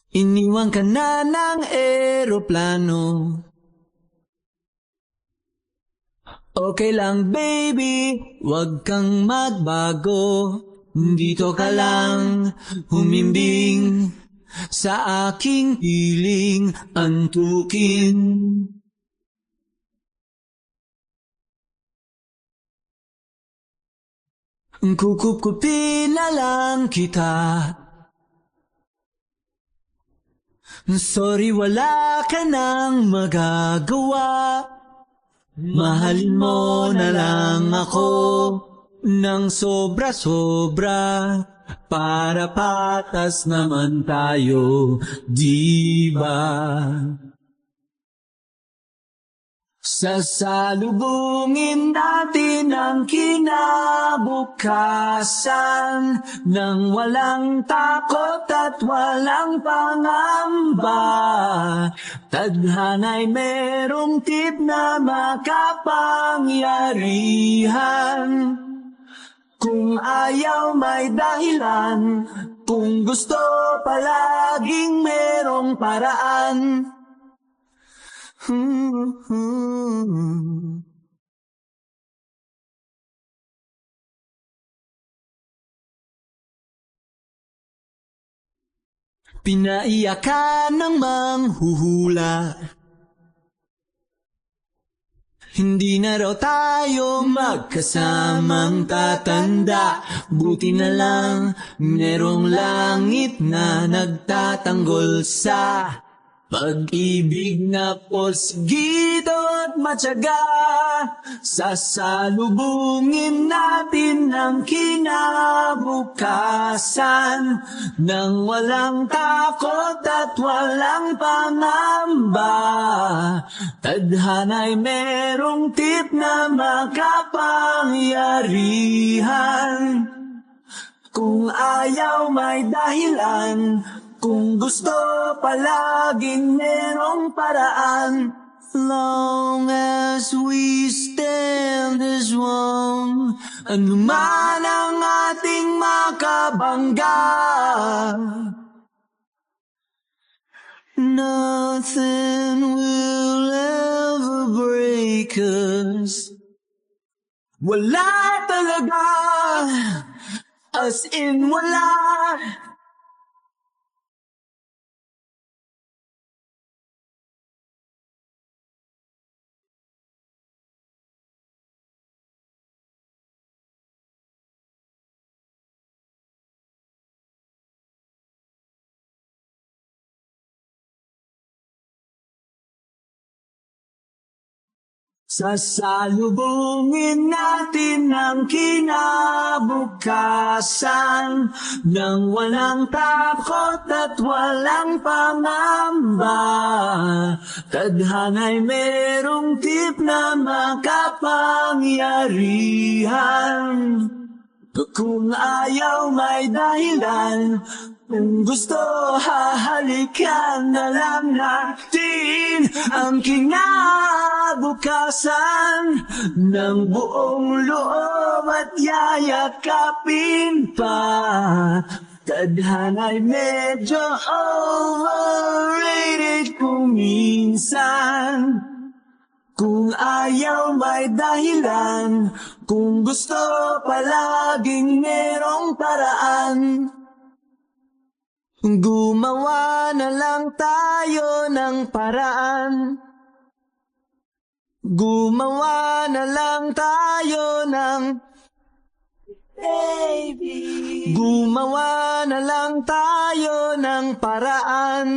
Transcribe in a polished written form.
Iniwan ka na ng eroplano. Okay lang baby, wag kang magbago. Dito ka lang humimbing sa aking piling antukin. Kukupkupin na lang kita. Sorry, wala ka nang magagawa. Mahalin mo na lang ako ng sobra-sobra, para patas naman tayo, di ba? Sasalubungin natin ang kinabukasan nang walang takot at walang pangamba. Tadhana'y merong tip na makapangyarihan. Kung ayaw may dahilan, kung gusto palaging merong paraan. Pinaiyakan ng manghuhula, hindi na raw tayo magkasamang tatanda. Buti na lang merong langit na nagtatanggol sa pag-ibig na posgido at matyaga. Sasalubungin natin ang kinabukasan nang walang takot at walang pangamba. Tadhana'y merong tip na makapangyarihan. Kung ayaw may dahilan, kung gusto palaging merong paraan. Long as we stand as one, anuman ang ating makabangga, nothing will ever break us. Wala talaga, as in wala. Sasalubungin natin ang kinabukasan nang walang takot at walang pangamba. Tadhana'y merong tip na makapangyarihan. Kung ayaw may dahilan, kung gusto hahalikan na lang natin ang kinabukasan ng buong loob at yayakapin pa. Tadhana'y medyo overrated kung minsan. Kung ayaw may dahilan, kung gusto palaging merong paraan. Gumawa na lang tayo ng paraan. Gumawa na lang tayo ng baby. Gumawa na lang tayo ng paraan.